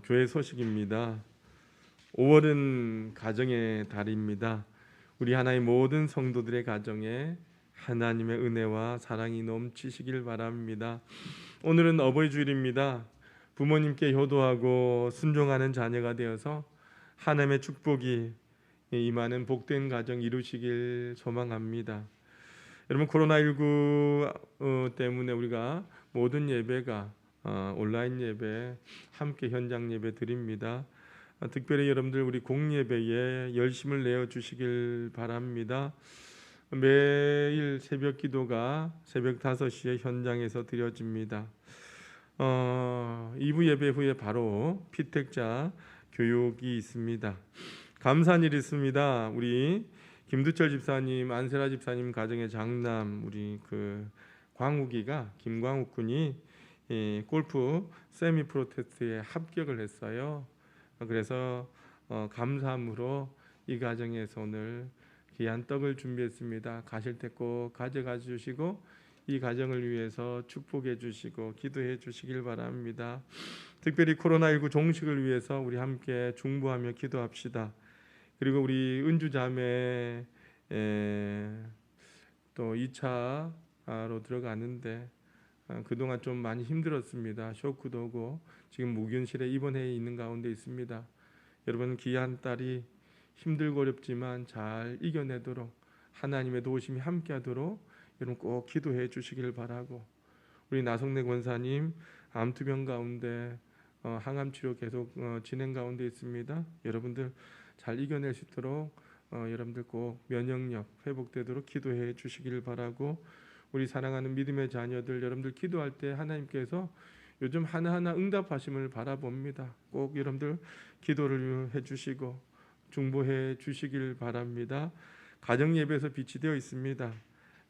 교회 소식입니다. 5월은 가정의 달입니다. 우리 하나의 모든 성도들의 가정에 하나님의 은혜와 사랑이 넘치시길 바랍니다. 오늘은 어버이 주일입니다. 부모님께 효도하고 순종하는 자녀가 되어서 하나님의 축복이 임하는 복된 가정 이루시길 소망합니다. 여러분, 코로나19 때문에 우리가 모든 예배가 온라인 예배, 함께 현장 예배 드립니다. 특별히 여러분들 우리 공예배에 열심을 내어 주시길 바랍니다. 매일 새벽 기도가 새벽 5시에 현장에서 드려집니다. 2부 예배 후에 바로 피택자 교육이 있습니다. 감사한 일이 있습니다. 우리 김두철 집사님, 안세라 집사님 가정의 장남 우리 광욱이가 김광욱 군이 골프 세미 프로 테스트에 합격을 했어요. 그래서 감사함으로 이 가정에서 오늘 귀한 떡을 준비했습니다. 가실 때 꼭 가져가 주시고 이 가정을 위해서 축복해 주시고 기도해 주시길 바랍니다. 특별히 코로나19 종식을 위해서 우리 함께 중보하며 기도합시다. 그리고 우리 은주 자매 또 2차로 들어가는데 그동안 좀 많이 힘들었습니다. 쇼크도 오고 지금 무균실에 입원해 있는 가운데 있습니다. 여러분, 귀한 딸이 힘들고 어렵지만 잘 이겨내도록 하나님의 도우심이 함께하도록 여러분 꼭 기도해 주시길 바라고, 우리 나성래 권사님 암투병 가운데 항암 치료 계속 진행 가운데 있습니다. 여러분들 잘 이겨낼 수 있도록 여러분들 꼭 면역력 회복되도록 기도해 주시길 바라고, 우리 사랑하는 믿음의 자녀들 여러분들 기도할 때 하나님께서 요즘 하나하나 응답하심을 바라봅니다. 꼭 여러분들 기도를 해주시고 중보해 주시길 바랍니다. 가정 예배에서 빛이 되어 있습니다.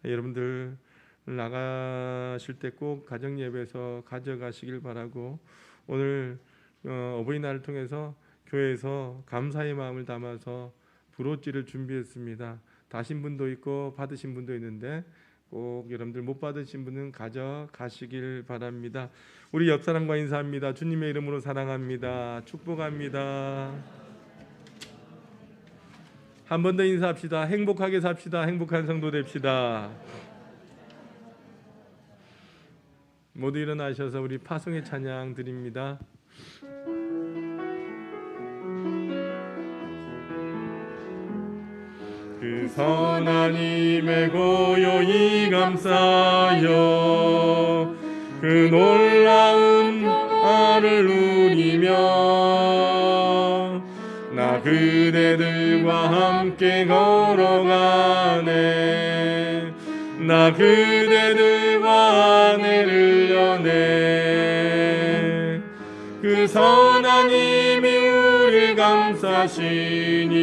여러분들 나가실 때 꼭 가정 예배에서 가져가시길 바라고, 오늘 어버이날을 통해서 교회에서 감사의 마음을 담아서 브로치를 준비했습니다. 다신 분도 있고 받으신 분도 있는데 꼭 여러분들 못 받으신 분은 가져가시길 바랍니다. 우리 옆 사람과 인사합니다. 주님의 이름으로 사랑합니다. 축복합니다. 한 번 더 인사합시다. 행복하게 삽시다. 행복한 성도 됩시다. 모두 일어나셔서 우리 파송의 찬양 드립니다. 그 선한 힘에 고요히 감싸여 그 놀라운 평화를 누리며 나 그대들과 함께 걸어가네. 나 그대들과 안내를 여네. 그 선한 힘이 우릴 감싸시니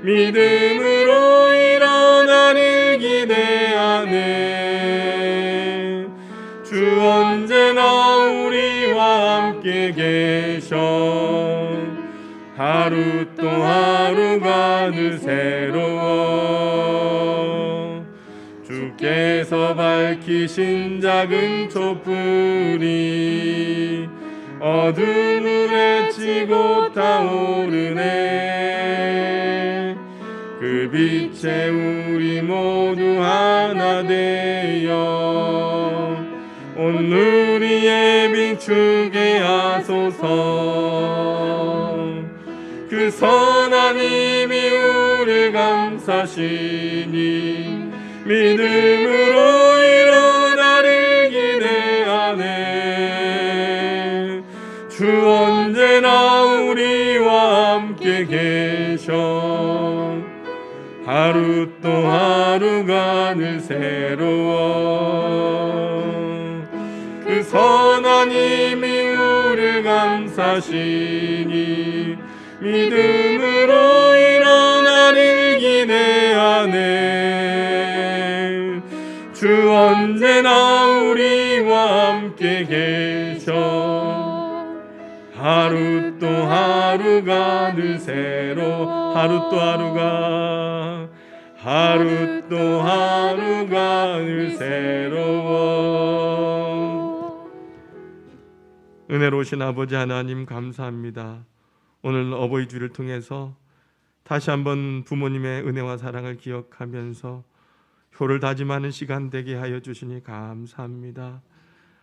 믿음으로 일어나를 기대하네. 주 언제나 우리와 함께 계셔 하루 또 하루가 늘 새로워 주께서 밝히신 작은 촛불이 어둠을 헤치고 타오르네 그 빛에 우리 모두 하나 되어 온누리에 비추게 하소서 그 선한 힘이 우리를 감싸시니 믿음으로 일어나를 기대하네 주 언제나 우리와 함께 계셔 하루 또 하루가 늘 새로워 그 선한 힘이 우리를 감싸시니 믿음으로 일어나를 기대하네 주 언제나 우리와 함께 계셔 하루 또 하루가 늘 하루 또 하루가 늘 새로워 은혜로우신 아버지 하나님 감사합니다. 오늘 어버이 주를 통해서 다시 한번 부모님의 은혜와 사랑을 기억하면서 효를 다짐하는 시간 되게 하여 주시니 감사합니다.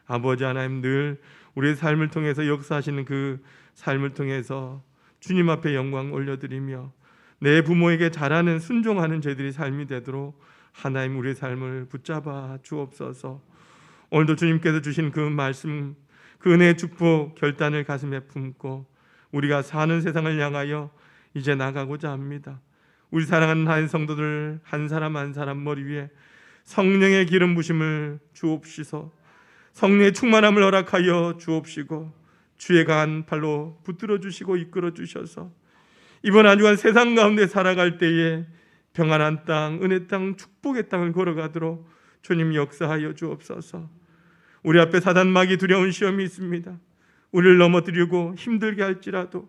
아버지 하나님 늘 우리의 삶을 통해서 역사하시는 그 삶을 통해서 주님 앞에 영광 올려드리며 내 부모에게 잘하는 순종하는 저희들이 삶이 되도록 하나님 우리의 삶을 붙잡아 주옵소서. 오늘도 주님께서 주신 그 말씀 그 은혜의 축복 결단을 가슴에 품고 우리가 사는 세상을 향하여 이제 나가고자 합니다. 우리 사랑하는 하나님 성도들 한 사람 한 사람 머리 위에 성령의 기름 부심을 주옵시소. 성령의 충만함을 허락하여 주옵시고 주의 강한 팔로 붙들어 주시고 이끌어 주셔서 이번 한 주간 세상 가운데 살아갈 때에 평안한 땅, 은혜 땅, 축복의 땅을 걸어가도록 주님 역사하여 주옵소서. 우리 앞에 사단막이 두려운 시험이 있습니다. 우리를 넘어뜨리고 힘들게 할지라도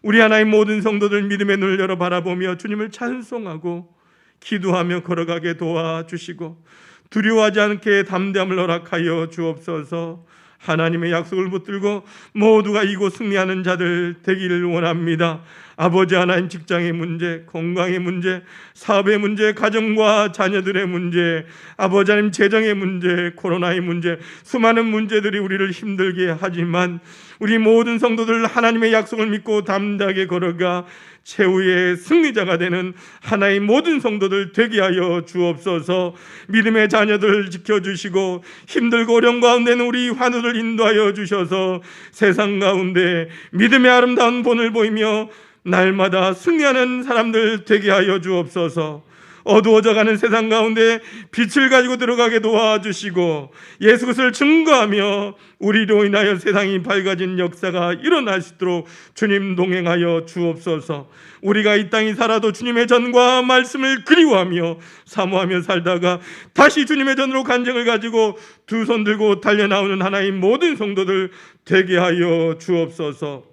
우리 하나님 모든 성도들 믿음의 눈을 열어 바라보며 주님을 찬송하고 기도하며 걸어가게 도와주시고 두려워하지 않게 담대함을 허락하여 주옵소서. 하나님의 약속을 붙들고 모두가 이곳 승리하는 자들 되기를 원합니다. 아버지 하나님 직장의 문제, 건강의 문제, 사업의 문제, 가정과 자녀들의 문제, 아버지 하나님 재정의 문제, 코로나의 문제, 수많은 문제들이 우리를 힘들게 하지만 우리 모든 성도들 하나님의 약속을 믿고 담대하게 걸어가 최후의 승리자가 되는 하나의 모든 성도들 되게 하여 주옵소서. 믿음의 자녀들 지켜주시고 힘들고 어려운 가운데는 우리 환우를 인도하여 주셔서 세상 가운데 믿음의 아름다운 본을 보이며 날마다 승리하는 사람들 되게 하여 주옵소서. 어두워져가는 세상 가운데 빛을 가지고 들어가게 도와주시고 예수 그리스도를 증거하며 우리로 인하여 세상이 밝아진 역사가 일어날 수 있도록 주님 동행하여 주옵소서. 우리가 이 땅이 살아도 주님의 전과 말씀을 그리워하며 사모하며 살다가 다시 주님의 전으로 간증을 가지고 두 손 들고 달려나오는 하나님 모든 성도들 되게 하여 주옵소서.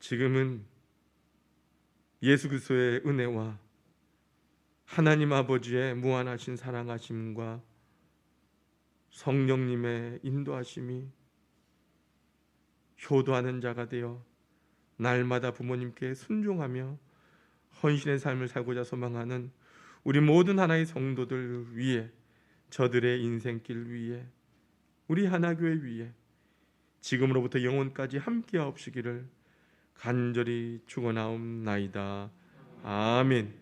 지금은 예수 그리스도의 은혜와 하나님 아버지의 무한하신 사랑하심과 성령님의 인도하심이 효도하는 자가 되어 날마다 부모님께 순종하며 헌신의 삶을 살고자 소망하는 우리 모든 하나의 성도들 위에 저들의 인생길 위에 우리 하나교회 위에 지금으로부터 영원까지 함께하옵시기를 간절히 축원하옵나이다. 아멘.